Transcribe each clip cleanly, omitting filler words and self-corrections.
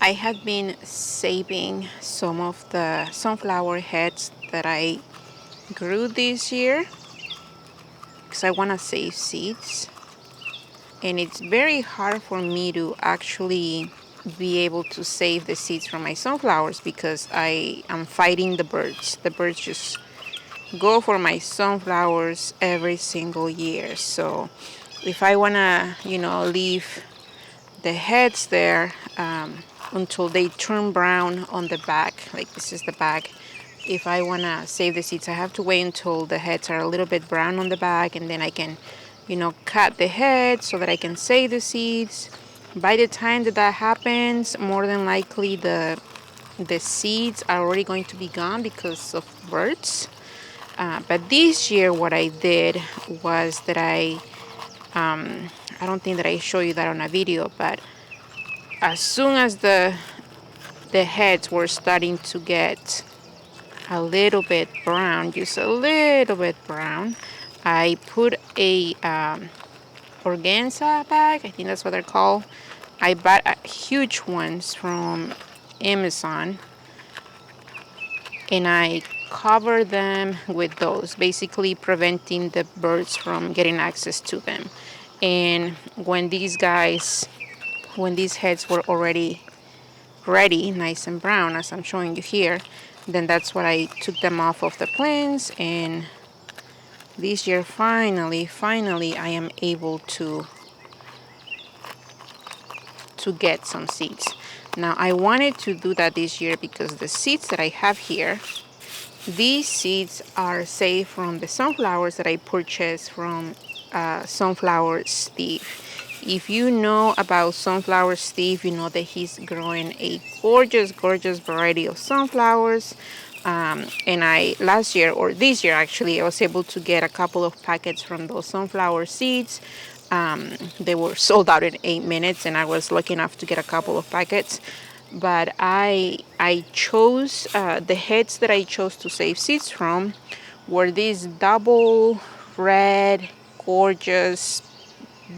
I had been saving some of the sunflower heads that I grew this year because I want to save seeds. And it's very hard for me to actually be able to save the seeds from my sunflowers because I am fighting the birds. The birds just go for my sunflowers every single year. So if I want to, leave the heads there until they turn brown on the back, like this is the back. If I want to save the seeds, I have to wait until the heads are a little bit brown on the back, and then I can, cut the heads so that I can save the seeds. By the time that that happens, more than likely the seeds are already going to be gone because of birds. But this year, what I did was that I don't think that I show you that on a video, but as soon as the heads were starting to get a little bit brown, just a little bit brown, I put a organza bag, I think that's what they're called. I bought huge ones from Amazon, and I cover them with those, basically preventing the birds from getting access to them. And when these heads were already ready, nice and brown, as I'm showing you here, then that's when I took them off of the plants. And this year, finally, I am able to get some seeds. Now, I wanted to do that this year because the seeds that I have here, these seeds are saved from the sunflowers that I purchased from Sunflower Steve. If you know about Sunflower Steve, you know that he's growing a gorgeous variety of sunflowers. And last year, or this year actually, I was able to get a couple of packets from those sunflower seeds. They were sold out in 8 minutes, and I was lucky enough to get a couple of packets. But I chose the heads that I chose to save seeds from were these double red, gorgeous,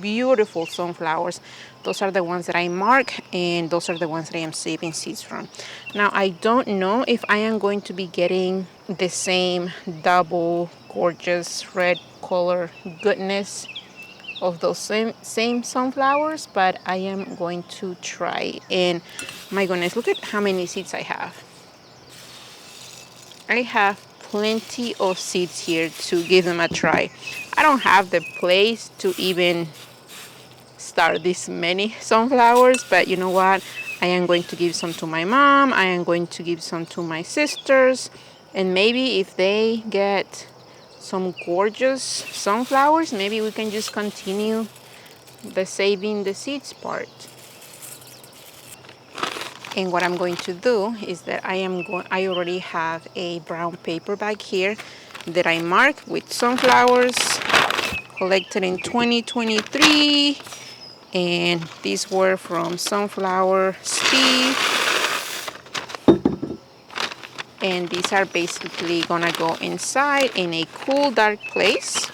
beautiful sunflowers. Those are the ones that I mark, and those are the ones that I am saving seeds from. Now, I don't know if I am going to be getting the same double gorgeous red color goodness of those same sunflowers, but I am going to try. And my goodness, look at how many seeds I have. I have plenty of seeds here to give them a try. I don't have the place to even start this many sunflowers, but you know what? I am going to give some to my mom. I am going to give some to my sisters, and maybe if they get some gorgeous sunflowers, maybe we can just continue the saving the seeds part. And what I'm going to do is that I already have a brown paper bag here that I marked with sunflowers collected in 2023, and these were from Sunflower Steve. And these are basically gonna go inside in a cool, dark place.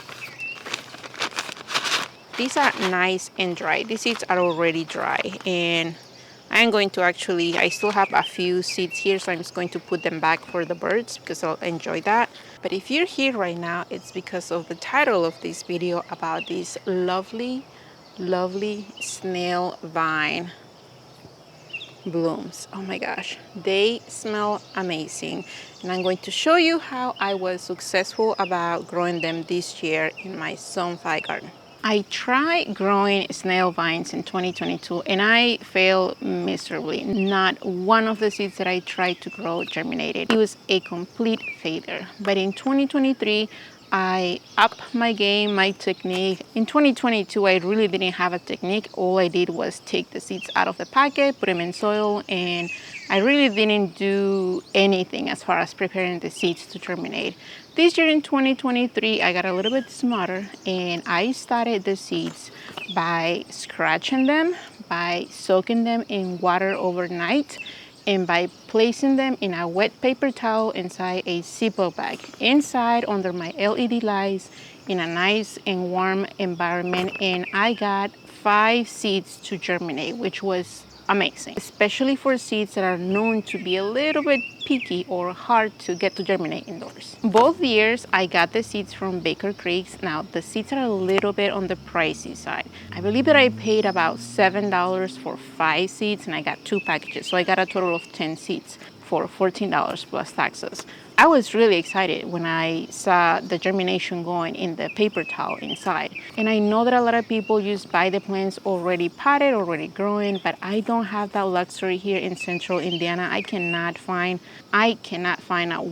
These are nice and dry. These seeds are already dry, and I'm going to I still have a few seeds here, so I'm just going to put them back for the birds because I'll enjoy that. But if you're here right now, it's because of the title of this video about these lovely snail vine blooms. Oh my gosh, they smell amazing, and I'm going to show you how I was successful about growing them this year in my sunflower garden. I tried growing snail vines in 2022, and I failed miserably. Not one of the seeds that I tried to grow germinated. It was a complete failure. But in 2023, I upped my game, my technique. In 2022, I really didn't have a technique. All I did was take the seeds out of the packet, put them in soil, and I really didn't do anything as far as preparing the seeds to germinate. This year in 2023, I got a little bit smarter, and I started the seeds by scratching them, by soaking them in water overnight, and by placing them in a wet paper towel inside a Ziploc bag, inside under my LED lights in a nice and warm environment. And I got 5 seeds to germinate, which was amazing, especially for seeds that are known to be a little bit picky or hard to get to germinate indoors. Both years I got the seeds from Baker Creeks. Now the seeds are a little bit on the pricey side. I believe that I paid about $7 for 5 seeds and I got 2 packages, so I got a total of 10 seeds for $14 plus taxes. I was really excited when I saw the germination going in the paper towel inside. And I know that a lot of people just buy the plants already potted, already growing, but I don't have that luxury here in central Indiana. I cannot find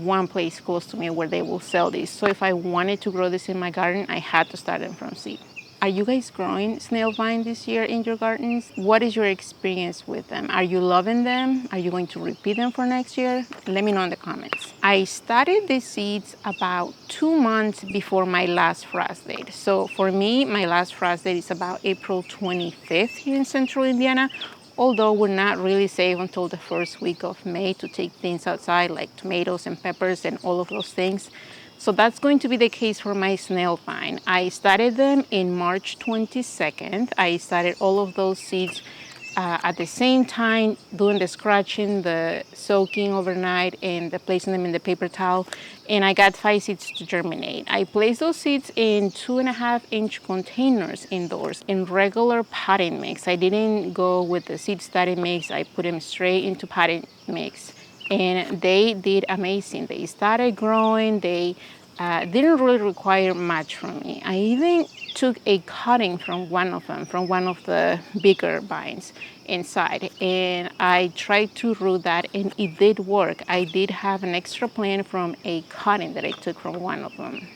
one place close to me where they will sell these. So if I wanted to grow this in my garden, I had to start them from seed. Are you guys growing snail vine this year in your gardens? What is your experience with them? Are you loving them? Are you going to repeat them for next year? Let me know in the comments. I started these seeds about 2 months before my last frost date. So for me, my last frost date is about April 25th here in central Indiana. Although we're not really safe until the first week of May to take things outside like tomatoes and peppers and all of those things. So that's going to be the case for my snail vine. I started them in March 22nd. I started all of those seeds at the same time, doing the scratching, the soaking overnight, and the placing them in the paper towel. And I got 5 seeds to germinate. I placed those seeds in 2.5-inch containers indoors in regular potting mix. I didn't go with the seed starting mix. I put them straight into potting mix. And they did amazing. They started growing. They didn't really require much from me. I even took a cutting from one of them, from one of the bigger vines inside, and I tried to root that, and it did work. I did have an extra plant from a cutting that I took from one of them.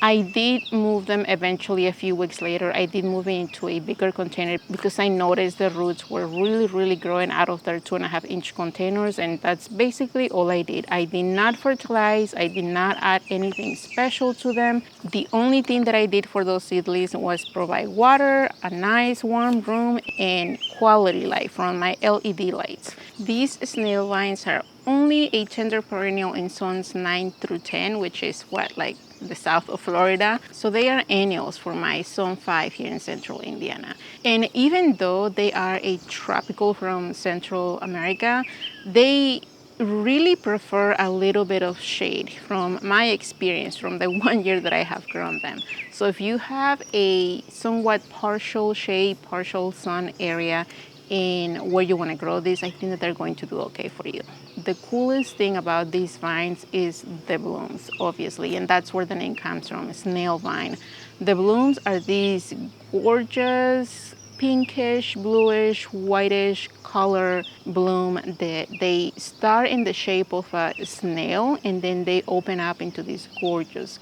I did move them eventually a few weeks later. I did move it into a bigger container because I noticed the roots were really growing out of their 2.5-inch containers, and that's basically all I did. I did not fertilize. I did not add anything special to them. The only thing that I did for those seedlings was provide water, a nice warm room, and quality light from my LED lights. These snail vines are only a tender perennial in zones 9 through 10, which is what, like the south of Florida. So they are annuals for my zone 5 here in central Indiana. And even though they are a tropical from Central America, they really prefer a little bit of shade from my experience from the 1 year that I have grown them. So if you have a somewhat partial shade, partial sun area in where you want to grow this, I think that they're going to do okay for you. The coolest thing about these vines is the blooms, obviously, and that's where the name comes from, snail vine. The blooms are these gorgeous pinkish, bluish, whitish color bloom that they start in the shape of a snail and then they open up into these gorgeous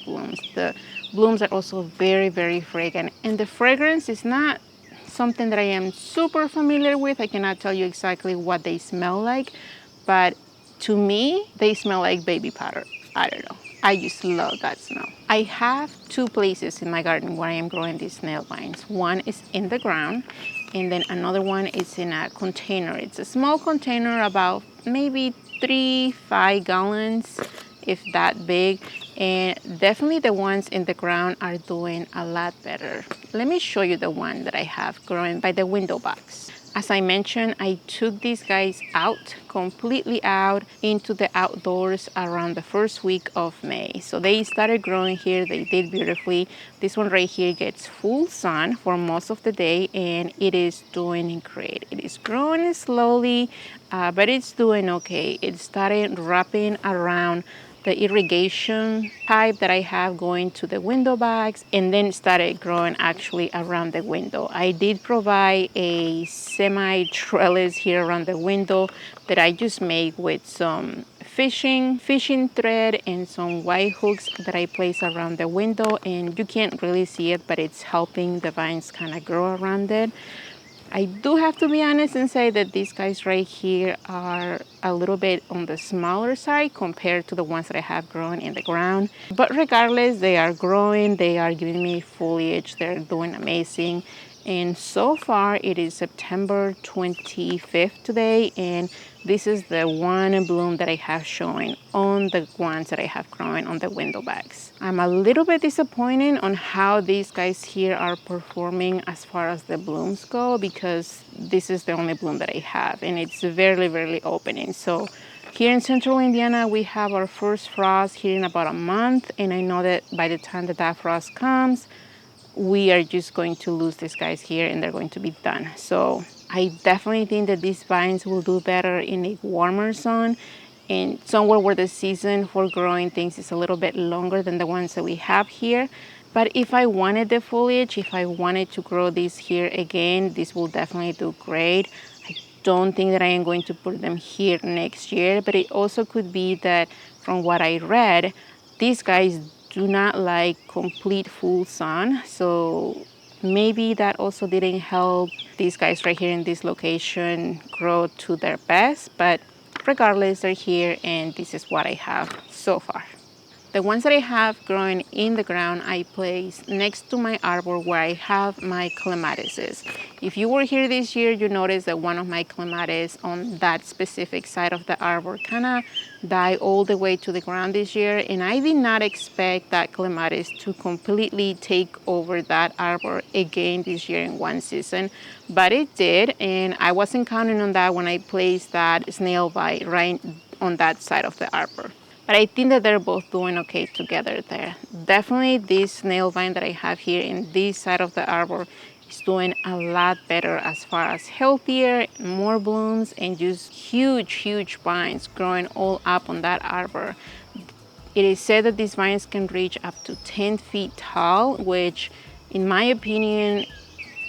blooms. The blooms are also very fragrant, and the fragrance is not something that I am super familiar with. I cannot tell you exactly what they smell like, but to me, they smell like baby powder. I don't know. I just love that smell. I have 2 places in my garden where I am growing these snail vines. One is in the ground, and then another one is in a container. It's a small container, about maybe 3-5 gallons, if that big. And definitely the ones in the ground are doing a lot better. Let me show you the one that I have growing by the window box. As I mentioned, I took these guys out, completely out into the outdoors around the first week of May. So they started growing here. They did beautifully. This one right here gets full sun for most of the day, and it is doing great. It is growing slowly, but it's doing okay. It started wrapping around the irrigation pipe that I have going to the window box, and then started growing actually around the window. I did provide a semi trellis here around the window that I just made with some fishing thread and some white hooks that I place around the window, and you can't really see it, but it's helping the vines kind of grow around it. I do have to be honest and say that these guys right here are a little bit on the smaller side compared to the ones that I have growing in the ground. But regardless, they are growing, they are giving me foliage, they're doing amazing. And so far it is September 25th today, and this is the one bloom that I have showing on the ones that I have growing on the window bags. I'm a little bit disappointed on how these guys here are performing as far as the blooms go, because this is the only bloom that I have and it's very opening. So here in central Indiana, we have our first frost here in about a month, and I know that by the time that frost comes, we are just going to lose these guys here and they're going to be done. So I definitely think that these vines will do better in a warmer zone and somewhere where the season for growing things is a little bit longer than the ones that we have here. But if I wanted the foliage, if I wanted to grow these here again, this will definitely do great. I don't think that I am going to put them here next year, but it also could be that from what I read, these guys do not like complete full sun, so maybe that also didn't help these guys right here in this location grow to their best. But regardless, they're here and this is what I have so far. The ones that I have growing in the ground, I place next to my arbor where I have my clematises. If you were here this year, you noticed that one of my clematis on that specific side of the arbor kind of died all the way to the ground this year. And I did not expect that clematis to completely take over that arbor again this year in one season, but it did. And I wasn't counting on that when I placed that snail vine right on that side of the arbor. But I think that they're both doing okay together there. Definitely this snail vine that I have here in this side of the arbor is doing a lot better as far as healthier, more blooms, and just huge vines growing all up on that arbor. It is said that these vines can reach up to 10 feet tall, which in my opinion,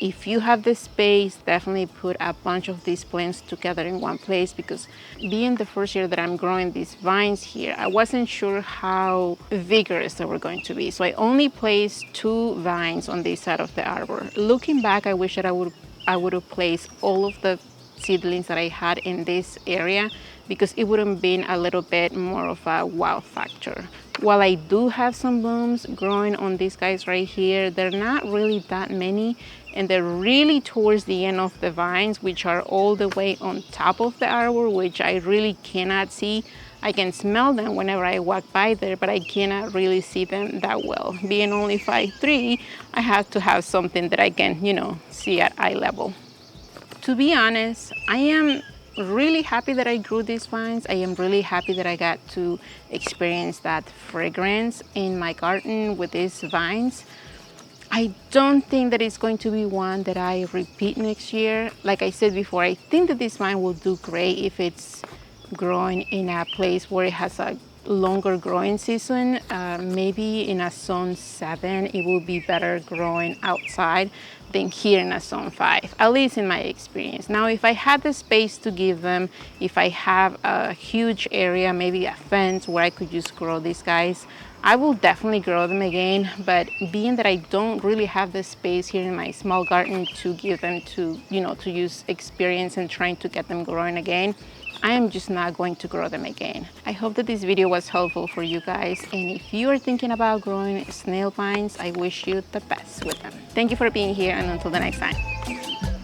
if you have the space, definitely put a bunch of these plants together in one place, because being the first year that I'm growing these vines here, I wasn't sure how vigorous they were going to be. So I only placed 2 vines on this side of the arbor. Looking back, I wish that I would have placed all of the seedlings that I had in this area, because it would have been a little bit more of a wow factor. While I do have some blooms growing on these guys right here, they're not really that many, and they're really towards the end of the vines, which are all the way on top of the arbor, which I really cannot see. I can smell them whenever I walk by there, but I cannot really see them that well. Being only 5'3", I have to have something that I can, see at eye level. To be honest, I am really happy that I grew these vines. I am really happy that I got to experience that fragrance in my garden with these vines. I don't think that it's going to be one that I repeat next year. Like I said before, I think that this vine will do great if it's growing in a place where it has a longer growing season. Maybe in a zone 7, it will be better growing outside than here in a zone 5, at least in my experience. Now, if I had the space to give them, if I have a huge area, maybe a fence where I could just grow these guys, I will definitely grow them again. But being that I don't really have the space here in my small garden to give them to, to use experience and trying to get them growing again, I am just not going to grow them again. I hope that this video was helpful for you guys, and if you are thinking about growing snail vines, I wish you the best with them. Thank you for being here, and until the next time.